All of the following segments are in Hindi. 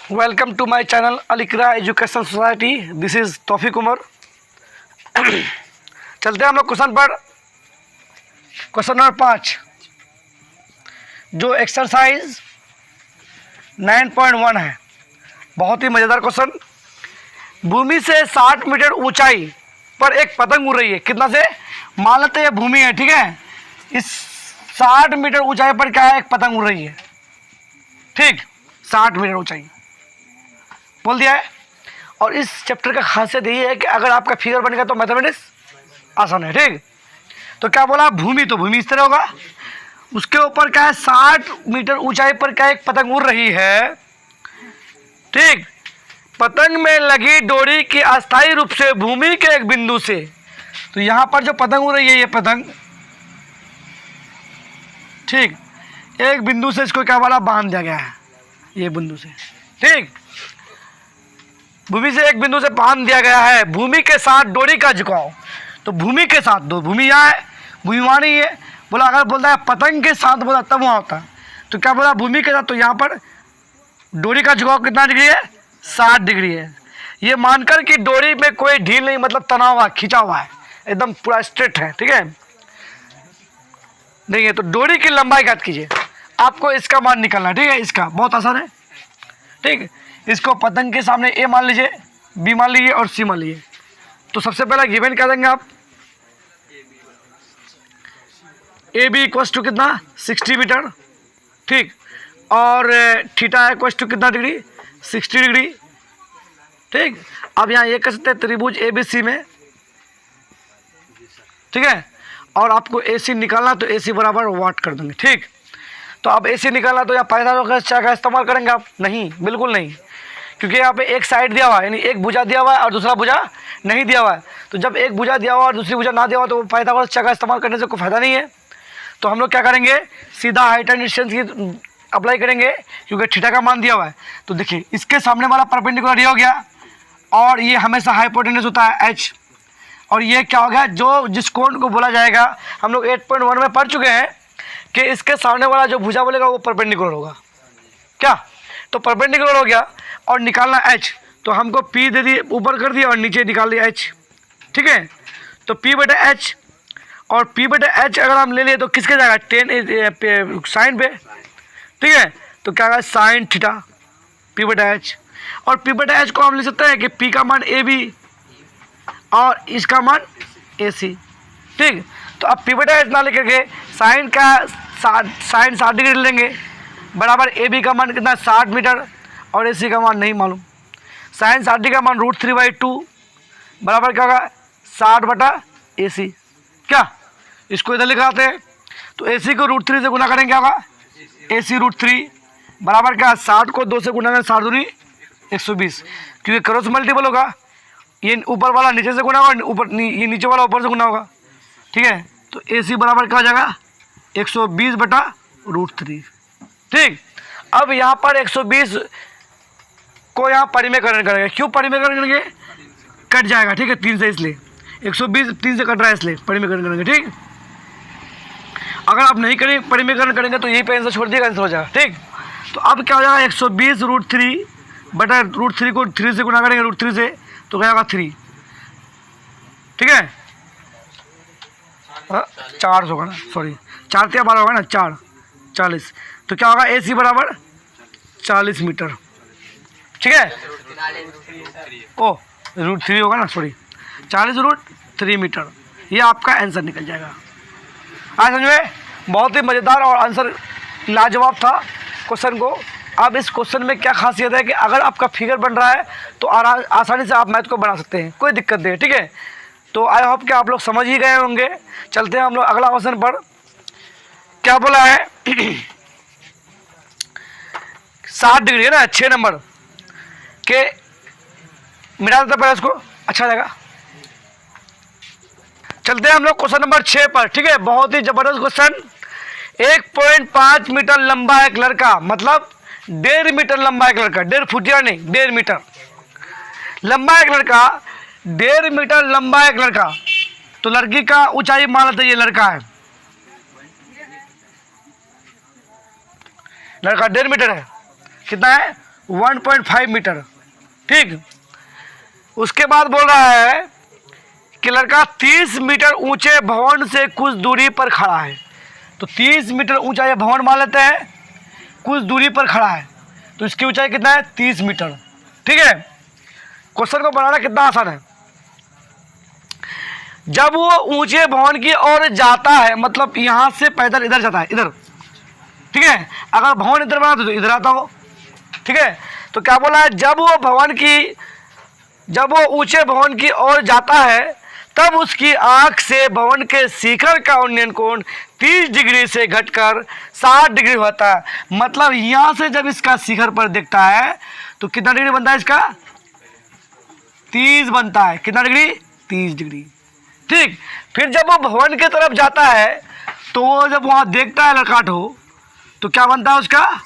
Welcome to my channel Al Iqra education society. This is Taufiq Umar. चलते हैं हम लोग क्वेश्चन नंबर 5, जो एक्सरसाइज 9.1 है। बहुत ही मज़ेदार क्वेश्चन। भूमि से 60 मीटर ऊंचाई पर एक पतंग उड़ रही है। कितना से? मान लेते हैं भूमि है, ठीक है। इस 60 मीटर ऊंचाई पर क्या है? एक पतंग उड़ रही है, ठीक। 60 मीटर ऊंचाई बोल दिया है। और इस चैप्टर का खासियत यही है कि अगर आपका फिगर बनेगा तो मैथमेटिक्स आसान है, ठीक। तो क्या बोला? भूमि, तो भूमि इस तरह होगा। उसके ऊपर क्या है? 60 मीटर ऊंचाई पर क्या एक पतंग उड़ रही है, ठीक। पतंग में लगी डोरी की अस्थायी रूप से भूमि के एक बिंदु से, तो यहां पर जो पतंग उड़ रही है ये पतंग, ठीक, एक बिंदु से इसको क्या बोला? बांध दिया गया है, ये बिंदु से, ठीक। भूमि से एक बिंदु से बांध दिया गया है। भूमि के साथ डोरी का झुकाव, तो भूमि के साथ, दो भूमि यहाँ है, भूमि वहाँ नहीं है। बोला अगर बोलता है पतंग के साथ, बोला तब वहाँ होता है। तो क्या बोला? भूमि के साथ, तो यहाँ पर डोरी का झुकाव कितना डिग्री है? 60 डिग्री है। ये मानकर कि डोरी में कोई ढील नहीं, मतलब तना हुआ, खींचा हुआ है, एकदम पूरा स्ट्रेट है, ठीक है, नहीं है। तो डोरी की लंबाई ज्ञात कीजिए। आपको इसका मान निकालना, ठीक है। इसका बहुत आसान है, ठीक। इसको पतंग के सामने ए मान लीजिए, बी मान लीजिए और सी मान लीजिए। तो सबसे पहला गिवन क्या देंगे आप? ए बी इक्वल्स टू कितना? 60 मीटर, ठीक। और थीटा इक्वल्स टू कितना डिग्री? 60 डिग्री, ठीक। अब यहाँ ये कह सकते हैं त्रिभुज ए बी सी में, ठीक है। और आपको ए सी निकालना, तो ए सी बराबर वाट कर देंगे, ठीक। तो अब ए सी निकालना, तो यहाँ पैदावार का इस्तेमाल करेंगे आप? नहीं, बिल्कुल नहीं, क्योंकि यहाँ पे एक साइड दिया हुआ है, यानी एक भुजा दिया हुआ है और दूसरा भुजा नहीं दिया हुआ है। तो जब एक भुजा दिया हुआ और दूसरी भुजा ना दिया हुआ, तो पैदावार का इस्तेमाल करने से कोई फायदा नहीं है। तो हम लोग क्या करेंगे? सीधा हाइट एंड डिस्टेंस की अप्लाई करेंगे, क्योंकि थीटा का मान दिया हुआ है। तो देखिए, इसके सामने वाला परपेंडिकुलर ये हो गया, और ये हमेशा हाइपोटेन्यूस होता है एच। और ये क्या हो गया? जो जिस कोण को बोला जाएगा, हम लोग 8.1 में पढ़ चुके हैं कि इसके सामने वाला जो भुजा बोलेगा वो परपेंडिकुलर होगा, क्या? तो परपेंडिकुलर हो गया। और निकालना एच, तो हमको पी दे दिए, ऊपर कर दिया और नीचे निकाल दिया एच, ठीक है। तो पी बटे एच, और पी बटे एच अगर हम ले लिए तो किसके जाएगा? 10 साइन पे, ठीक है। तो क्या होगा? साइन थीटा पी बटे एच। और पी बटे एच को हम लिख सकते हैं कि पी का मान ए बी और इसका मान ए सी, ठीक। तो अब पी बटे एच ना लेकर के साइन का साइन 60 डिग्री लेंगे, बराबर ए बी का मान कितना? 60 मीटर, और ए सी का मान नहीं मालूम। साइन 60 का मान √3/2 बराबर क्या होगा? 60 बटा ए सी, क्या? इसको इधर लिखाते हैं, तो ए सी को √3 से गुना करेंगे, क्या होगा? ए सी √3 बराबर क्या? 60 को 2 से गुना करें, 60 दूनी 120, क्योंकि क्रॉस मल्टीपल होगा। ये ऊपर वाला नीचे से गुना होगा, ये नीचे वाला ऊपर से गुना होगा, ठीक है। तो ए सी बराबर क्या हो जाएगा? 120 बटा √3, ठीक। अब यहाँ पर 120 को यहाँ परिमेयकरण करेंगे। क्यों परिमेयकरण करेंगे? कट जाएगा, ठीक है, 3 से, इसलिए 120 3 से कट रहा है, इसलिए परिमेयकरण करेंगे, ठीक। अगर आप नहीं करेंगे, परिमेयकरण करेंगे, तो यही पे आंसर छोड़ दिएगा, आंसर हो जाएगा, ठीक। तो अब क्या हो जाएगा? 120 √3 बटा √3 को 3 से गुना करेंगे, √3 से, तो क्या होगा? 3, ठीक है। 4 होगा ना, सॉरी, 4 से 12 होगा ना, 4 40। तो क्या होगा? ए सी बराबर 40 मीटर, ठीक है। ओ √3 होगा ना, सॉरी, 40 √3 मीटर। ये आपका आंसर निकल जाएगा। आज समझ में? बहुत ही मज़ेदार और आंसर लाजवाब था क्वेश्चन को। अब इस क्वेश्चन में क्या खासियत है कि अगर आपका फिगर बन रहा है तो आसानी से आप मैथ को बना सकते हैं, कोई दिक्कत नहीं है, ठीक है। तो आई होप कि आप लोग समझ ही गए होंगे। चलते हैं हम लोग अगला क्वेश्चन पर। क्या बोला है? 60 डिग्री है ना, 6 नंबर के, मिटा देते पहले इसको, अच्छा रहेगा। चलते हैं हम लोग क्वेश्चन नंबर 6 पर, ठीक है। बहुत ही जबरदस्त क्वेश्चन। 1.5 मीटर लंबा एक लड़का, मतलब 1.5 मीटर लंबा एक लड़का, 1.5 फुटिया नहीं, 1.5 मीटर लंबा एक लड़का, 1.5 मीटर लंबा एक लड़का। तो लड़की का ऊंचाई मान लेते, ये लड़का है, लड़का 1.5 मीटर है, कितना है? 1.5 मीटर। ठीक, उसके बाद बोल रहा है कि लड़का 30 मीटर ऊंचे भवन से कुछ दूरी पर खड़ा है। तो 30 मीटर ऊंचा ये भवन मान लेते हैं, कुछ दूरी पर खड़ा है, तो इसकी ऊंचाई कितना है? 30 मीटर। ठीक है, क्वेश्चन को बनाना कितना आसान है। जब वो ऊंचे भवन की ओर जाता है, मतलब यहां से पैदल इधर जाता है, इधर। ठीक है, अगर भवन इधर बना तो इधर आता हो। ठीक है, तो क्या बोला है? जब वो ऊंचे भवन की ओर जाता है तब उसकी आंख से भवन के शिखर का उन्नयन कोण 30 डिग्री से घटकर 60 डिग्री होता है। मतलब यहां से जब इसका शिखर पर देखता है तो कितना डिग्री बनता है इसका? 30 बनता है। कितना डिग्री? 30 डिग्री। ठीक, फिर जब वो भवन की तरफ जाता है तो वो जब वहां देखता है लड़का तो क्या बनता है उसका?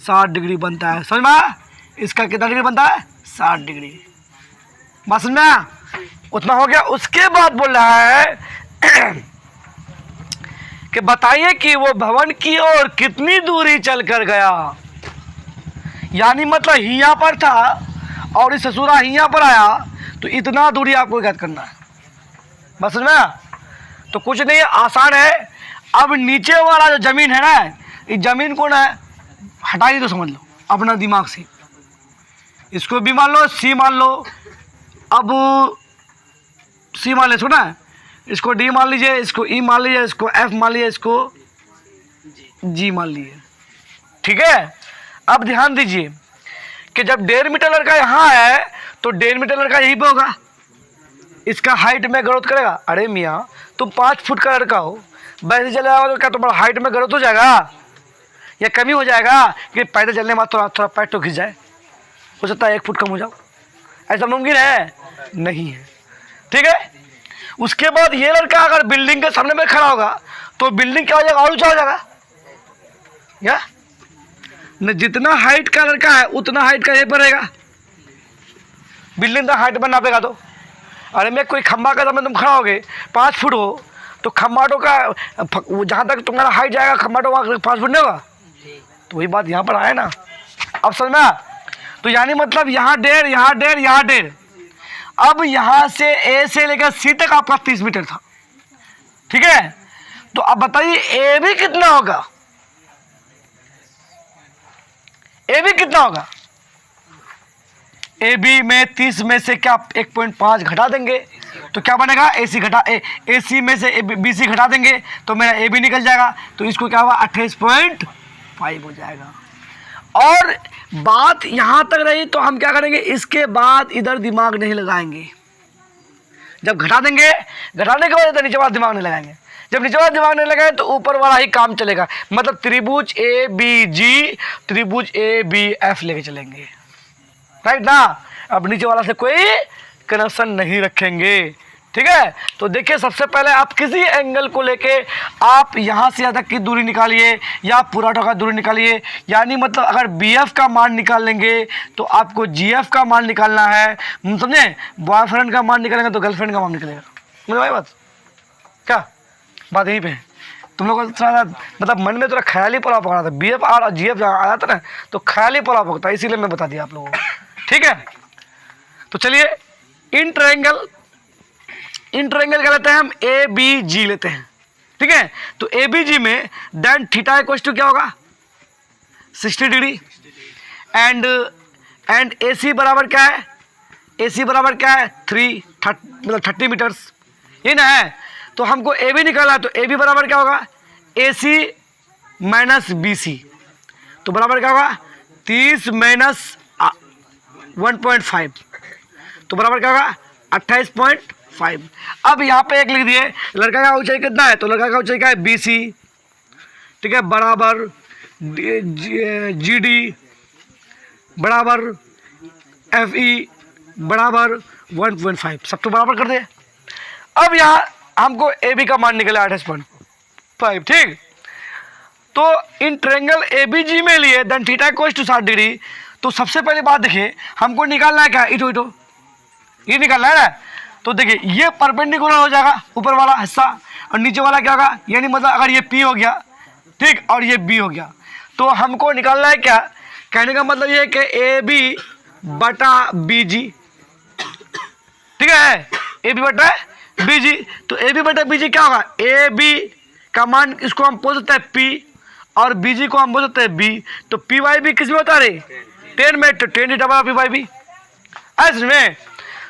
60 डिग्री बनता है। समझ में आया? इसका कितना डिग्री बनता है? 60 डिग्री। बात समझ में आया? उतना हो गया। उसके बाद बोल रहा है कि बताइए कि वो भवन की ओर कितनी दूरी चलकर गया। यानी मतलब हिया पर था और इस ससुरा हिया पर आया, तो इतना दूरी आपको याद करना है। बस समझ में आया? तो कुछ नहीं, आसान है। अब नीचे वाला जो जमीन है ना, इस जमीन को ना हटाइए तो समझ लो अपना दिमाग से। इसको भी मान लो, सी मान लो। अब सी मान ले, सुना है? इसको डी मान लीजिए, इसको ई मान लीजिए, इसको एफ मान लीजिए, इसको जी मान लीजिए। ठीक है, अब ध्यान दीजिए कि जब 1.5 मीटर लड़का यहाँ है तो 1.5 मीटर लड़का यहीं पे होगा। इसका हाइट में ग्रोथ करेगा। अरे मियाँ, तुम 5 फुट का लड़का हो, वैसे चले जाओगे तो क्या तुम्हारा हाइट में ग्रोथ हो जाएगा या कमी हो जाएगा? कि पैदल चलने में थोड़ा थोड़ा पैर तो खिंच जाए, हो सकता है 1 फुट कम हो जाओ। ऐसा मुमकिन है? नहीं है। ठीक है, उसके बाद ये लड़का अगर बिल्डिंग के सामने में खड़ा होगा तो बिल्डिंग क्या हो जाएगा? और ऊंचा हो जाएगा। या न, जितना हाइट का लड़का है उतना हाइट का ये पर रहेगा। बिल्डिंग का हाइट पर नापेगा तो अरे मैं कोई खम्बा का सामने तुम खड़ा होगे, 5 फुट हो, तो खम्बाटों का जहाँ तक तुम्हारा हाइट जाएगा खम्बाटों वहाँ 5 फुट नहीं होगा। तो वही बात यहाँ पर आया ना। अब समझना? तो यानी मतलब यहाँ 1.5, यहाँ 1.5, यहाँ 1.5। अब यहाँ से ए से लेकर सी तक आपका 30 मीटर था। ठीक है, तो अब बताइए ए भी कितना होगा? ए भी कितना होगा? ए बी में 30 में से क्या 1.5 घटा देंगे तो क्या बनेगा? ए सी में से बी सी घटा देंगे तो मेरा ए बी निकल जाएगा। तो इसको क्या होगा? 28.5 हो जाएगा। और बात यहाँ तक रही तो हम क्या करेंगे? इसके बाद इधर दिमाग नहीं लगाएंगे। जब घटा देंगे, घटाने के बाद इधर नीचे वाला दिमाग नहीं लगाएंगे। जब नीचे वाला दिमाग नहीं लगाए तो ऊपर वाला ही काम चलेगा। मतलब त्रिभुज ए बी जी, त्रिभुज ए बी एफ लेके चलेंगे। राइट ना? अब नीचे वाला से कोई कनेक्शन नहीं रखेंगे। ठीक है, तो देखिए सबसे पहले आप किसी एंगल को लेके आप यहाँ से यहाँ तक की दूरी निकालिए या पूरा का दूरी निकालिए। यानी मतलब अगर बी एफ का मान निकाल लेंगे तो आपको जी एफ का मान निकालना है। समझे? बॉयफ्रेंड का मान निकालेंगे तो गर्लफ्रेंड का मान निकलेगा। मुझे भाई बात क्या बात यहीं पे है। तुम लोग को थोड़ा मतलब मन में थोड़ा ख्याली पुलाव पकड़ा था। बी एफ और जी एफ आ जाता ना तो ख्याली पुलाव पकता, इसीलिए मैं बता दिया आप लोगों को। ठीक है, तो चलिए इन ट्रायंगल क्या लेते हैं हम? ए बी जी लेते हैं। ठीक है, तो ए बी जी में देन थीटा इक्वल टू क्या होगा? 60 डिग्री। एंड ए सी बराबर क्या है? ए सी बराबर क्या है? 30 मीटर्स, ये ना है। तो हमको ए बी निकालना है तो ए बी बराबर क्या होगा? ए सी माइनस बी सी, तो बराबर क्या होगा? 30 माइनस 1.5, तो बराबर क्या होगा? 28.5। अब यहाँ पे एक लिख दिए, लड़का का ऊंचाई कितना है? तो लड़का का ऊंचाई क्या है? B C. ठीक है, बराबर जी डी बराबर एफ ई बराबर 1.5, सब तो बराबर कर दिए। अब यहाँ हमको ए बी का मान निकला 28.5। ठीक, तो in triangle A B G में लिए then theta equal to 60 degree. तो सबसे पहले बात देखिए हमको निकालना है क्या? इटो ये निकालना है ना। तो देखिए ये परपेंडिकुलर हो जाएगा ऊपर वाला हिस्सा और नीचे वाला क्या होगा? यानी मतलब अगर ये P हो गया, ठीक, और ये B हो गया, तो हमको निकालना है क्या? कहने का मतलब ये है कि ए बी बटा बी जी, ठीक है, ए बी बटा बी जी। तो ए बी बटा बी जी क्या होगा, ए बी का मान इसको हम बोल सकते हैं पी और बी जी को हम बोल सकते हैं बी। तो पी वाई बी किस में होता है, टेन में, तो टेन थीटा बटा पी वाई बी ऐसे में।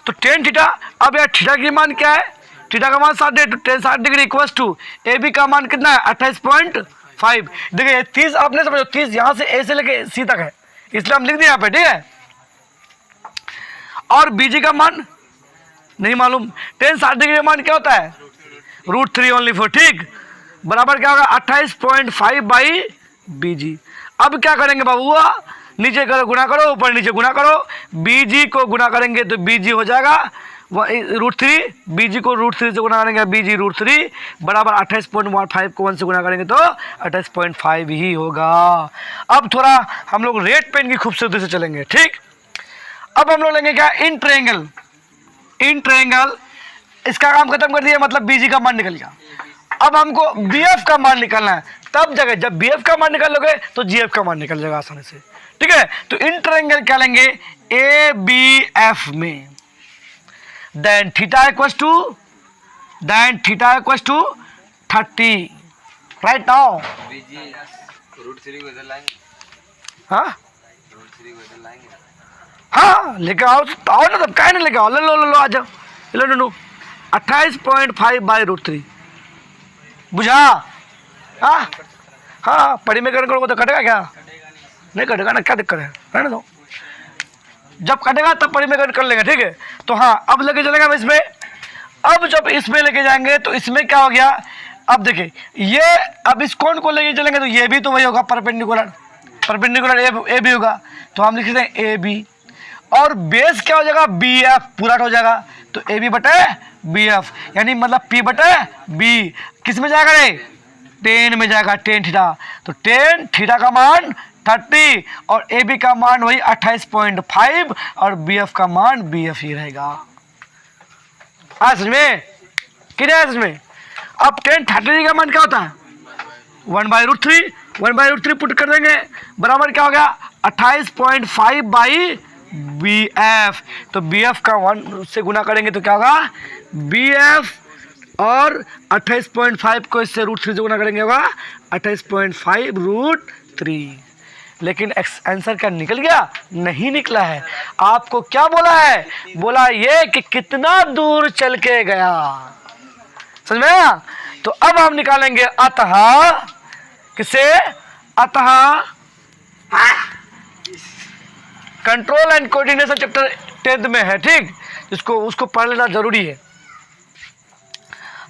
तो टेन थीटा, अब यार थीटा की मान क्या है, थीटा का मान 60, तो tan 60 degree equals to A B का मान कितना है 28.5। देखिए 30 आपने समझो, 30 यहाँ से ए से लेके सी तक है, इसलिए हम लिख दिए यहाँ पे, ठीक है। और बी जी का मान नहीं मालूम, टेन 60 डिग्री का मान क्या होता है, √3 ओनली फोर, ठीक, बराबर क्या होगा 28.5 बाई बी जी। अब क्या करेंगे बाबूआ, नीचे करो गुना करो, ऊपर नीचे गुना करो, बी जी को गुना करेंगे तो बी जी हो जाएगा √3, बी जी को √3 से गुना करेंगे बी जी √3 बराबर 28.5 को 1 से गुना करेंगे तो 28.5 ही होगा। अब थोड़ा हम लोग रेड पेन की खूबसूरती से चलेंगे, ठीक। अब हम लोग लेंगे क्या, इन ट्रायंगल, इन ट्रायंगल इसका काम खत्म कर दिया, मतलब बी जी का मान निकल गया। अब हमको बी एफ का मान निकालना है, तब जगह जब बी एफ का मान निकाल लोगे तो जी एफ का मान निकल जाएगा आसानी से, ठीक है। तो इन ट्रायंगल क्या लेंगे, ए बी एफ में then theta equals to 30 right now. हाँ लेके आओ ना, तब क्या नहीं लेके आओ, लो आ जाओ, लो 28.5 बाई √3 बुझा। हाँ परिमेकरण करोगे तो कटेगा क्या, नहीं कटेगा ना, क्या दिक्कत है, रहने दो, जब कटेगा तब परिमेकरण कर लेंगे, ठीक है। तो हाँ अब लेके चलेंगे हम इसमें। अब जब इसमें लेके जाएंगे तो इसमें क्या हो गया, अब देखिए ये, अब इस कोण को लेके चलेंगे तो ये भी तो वही होगा, परपेंडिकुलर ए बी होगा, तो हम लिख सकते हैं ए बी, और बेस क्या हो जाएगा बी एफ, पूरा हो जाएगा, तो ए बी बटे बी एफ, यानी मतलब पी बटे बी किस में जाएगा रे, टेन में जाएगा, टेन थीटा। तो टेन थीटा का मान 30 और ए बी का मान वही 28.5 और बी एफ का मान बी एफ ही रहेगा। समझ में कितना है इसमें। अब टेन 30 का मान क्या होता है 1/√3, 1/√3 पुट कर देंगे, बराबर क्या हो गया 28.5 बाई बी एफ। तो बी एफ का 1 से गुना करेंगे तो क्या होगा बी एफ, और 28.5 को इससे √3 से गुना करेंगे होगा 28.5 √3। लेकिन आंसर क्या निकल गया, नहीं निकला है। आपको क्या बोला है, बोला ये कि कितना दूर चल के गया, समझ में आया। तो अब हम निकालेंगे अतः, किसे, अतः control and coordination chapter 10th में है, ठीक, उसको पढ़ लेना जरूरी है।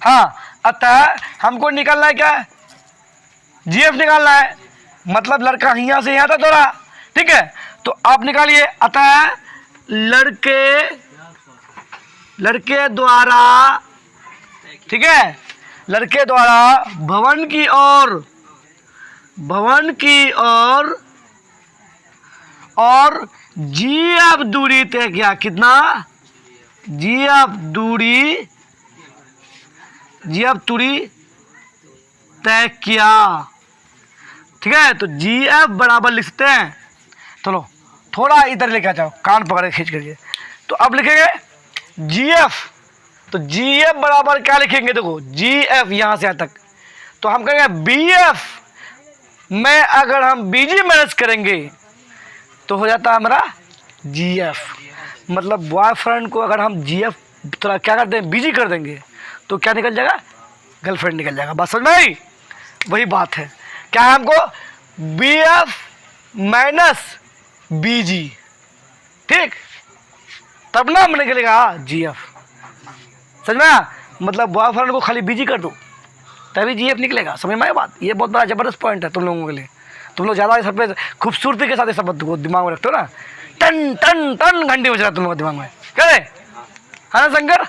हाँ अतः हमको निकालना है क्या, जीएफ निकालना है, मतलब लड़का यहाँ से यहाँ था थोड़ा, ठीक है। तो आप निकालिए, अतः लड़के द्वारा, ठीक है, लड़के द्वारा भवन की ओर और जीएफ दूरी तय किया, कितना, जीएफ दूरी तय किया, ठीक है। तो जीएफ बराबर लिख सकते हैं, चलो थोड़ा इधर लेके आ जाओ, कान पकड़ खींच करिए। तो अब लिखेंगे जीएफ, तो जीएफ बराबर क्या लिखेंगे, देखो जीएफ यहां से यहां तक, तो हम कहेंगे बीएफ में अगर हम बीजी माइनस करेंगे तो हो जाता है हमारा जीएफ, मतलब बॉयफ्रेंड को अगर हम जीएफ थोड़ा क्या करते हैं बीजी कर देंगे तो क्या निकल जाएगा, गर्लफ्रेंड निकल जाएगा। बस समझ में आई, वही बात है, क्या है हमको बी एफ माइनस बी जी, ठीक, तब ना हम निकलेगा जी एफ, समझ में। मतलब बॉयफ्रेंड को खाली बीजी कर दो तभी जी एफ निकलेगा, समझ में आया बात। ये बहुत बड़ा जबरदस्त पॉइंट है तुम लोगों के लिए, तुम लोग ज़्यादा सब पे खूबसूरती के साथ ये शब्द को दिमाग में रखते हो ना, टन टन टन घंटे बज रहा है तुम लोग दिमाग में, क्या है ना शंकर,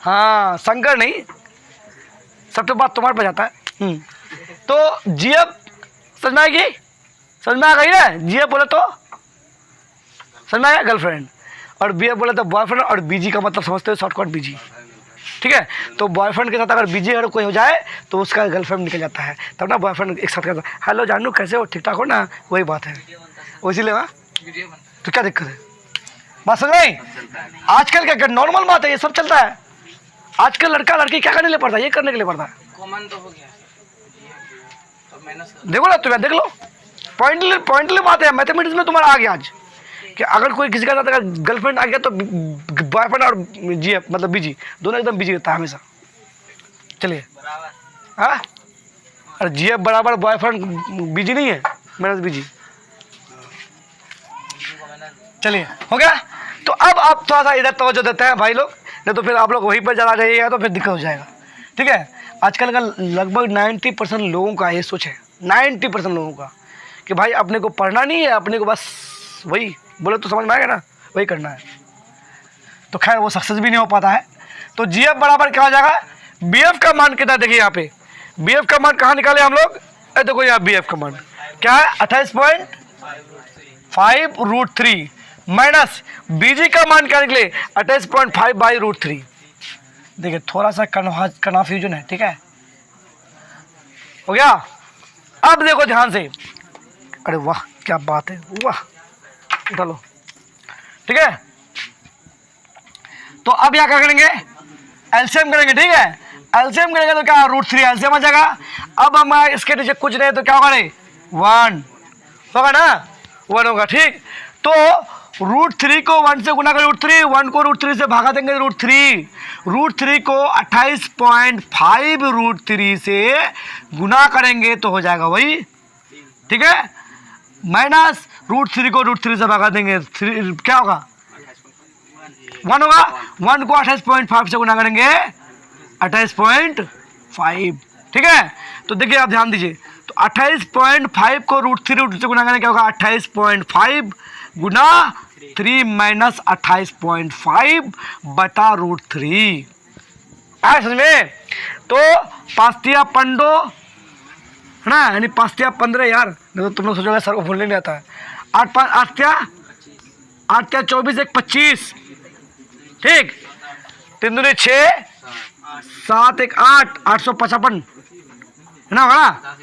हाँ शंकर नहीं, सब तो बात तुम्हारे पे जाता है। तो जीएफ समझ में आएगी, समझ में आ गई ना, जीएफ बोले तो समझ में आया गर्लफ्रेंड, और बीएफ बोले तो बॉयफ्रेंड, और बीजी का मतलब समझते हो शॉर्टकट बीजी, ठीक है। तो बॉयफ्रेंड के साथ अगर बीजी अगर कोई हो जाए तो उसका गर्लफ्रेंड निकल जाता है, तब ना बॉयफ्रेंड एक साथ कहता है हेलो जानू कैसे हो, ठीक ठाक हो ना, वही बात है। वो इसीलिए ना, तो क्या दिक्कत है? बात समझ नहीं? आजकल क्या नॉर्मल बात है, ये सब चलता है आजकल। लड़का लड़की क्या करने के लिए पड़ता है? ये करने के लिए पड़ता है। कॉमन तो हो गया, देखो ना, तुम्हें देख लो, पॉइंटली बात है। मैथमेटिक्स में तुम्हारा आ गया आज कि अगर कोई किसी का साथ अगर गर्लफ्रेंड आ गया तो बॉयफ्रेंड और जी मतलब बीजी दोनों एकदम बिजी रहता है हमेशा। चलिए, हाँ, अरे जी बराबर बॉयफ्रेंड बिजी नहीं है, मेरा बिजी। चलिए, हो गया। तो अब आप थोड़ा सा इधर तवज्जो देते हैं भाई लोग, नहीं तो फिर आप लोग वहीं पर चला जाइएगा तो फिर दिक्कत हो जाएगा। ठीक है, आजकल का लगभग 90% लोगों का ये सोच है, 90% लोगों का, कि भाई अपने को पढ़ना नहीं है, अपने को बस वही बोले तो समझ में आएगा ना, वही करना है। तो खैर वो सक्सेस भी नहीं हो पाता है। तो जी एफ बराबर क्या हो जाएगा? बी एफ का मान कितना? देखिए यहाँ पे बी एफ का मान कहाँ निकाले हम लोग? देखो यहाँ बी एफ का मान क्या है? 28.5√3 माइनस बीजी का मान क्या निकले? 28.5/√3। देखिए थोड़ा सा कन्फ्यूजन है, ठीक है, हो गया। अब देखो ध्यान से, अरे वाह क्या बात है, वाह, उठा लो, ठीक है। तो अब क्या करेंगे? एलसीएम करेंगे, ठीक है। एलसीएम करेंगे तो क्या? √3 एलसीएम आ जाएगा। अब हम इसके नीचे कुछ नहीं तो क्या होगा? 1 होगा ना, 1 होगा, ठीक। तो √3 को 1 से गुना कर √3, 1 को √3 से भागा देंगे √3 को 28.5√3 से गुना करेंगे तो हो जाएगा वही, ठीक है, माइनस √3 को √3 से भागा देंगे, क्या होगा? 1 होगा। 1 को 28.5 से गुना करेंगे 28.5, ठीक है। तो देखिए आप ध्यान दीजिए, तो 28.5 को √3 से गुना करेंगे क्या होगा? 28.5 गुना 3 माइनस 28.5 बटा √3। आया समझ में? तो 5 पंडो है ना, यानी 5 15 यार, नहीं तो तुम लोग सोचोगे सर को भूलने नहीं आता है। 8 24 1 25, ठीक, 3 दूनी 6 7 1 8 855 है ना, होगा।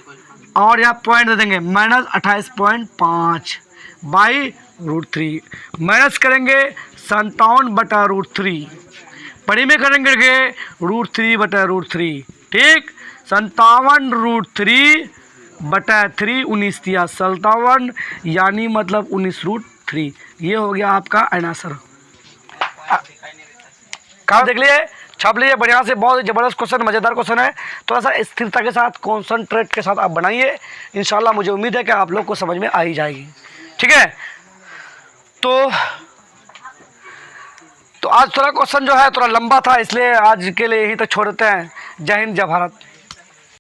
और यहाँ पॉइंट दे देंगे माइनस 28.5 बाई √3, माइनस करेंगे 57 बटा √3, बड़ी में करेंगे √3 बटा √3, ठीक, 57 √3 बटा 3, 19 दिया 57, यानी मतलब 19√3। ये हो गया आपका आंसर। कहाँ देख लिए, छाप लीजिए बढ़िया से, बहुत ज़बरदस्त क्वेश्चन, मज़ेदार क्वेश्चन है। थोड़ा सा स्थिरता के साथ, कॉन्सनट्रेट के साथ आप बनाइए, इंशाल्लाह मुझे उम्मीद है कि आप लोग को समझ में आ ही जाएगी, ठीक है। तो आज थोड़ा क्वेश्चन जो है थोड़ा लंबा था, इसलिए आज के लिए यहीं तक छोड़ देते हैं। जय हिंद, जय भारत।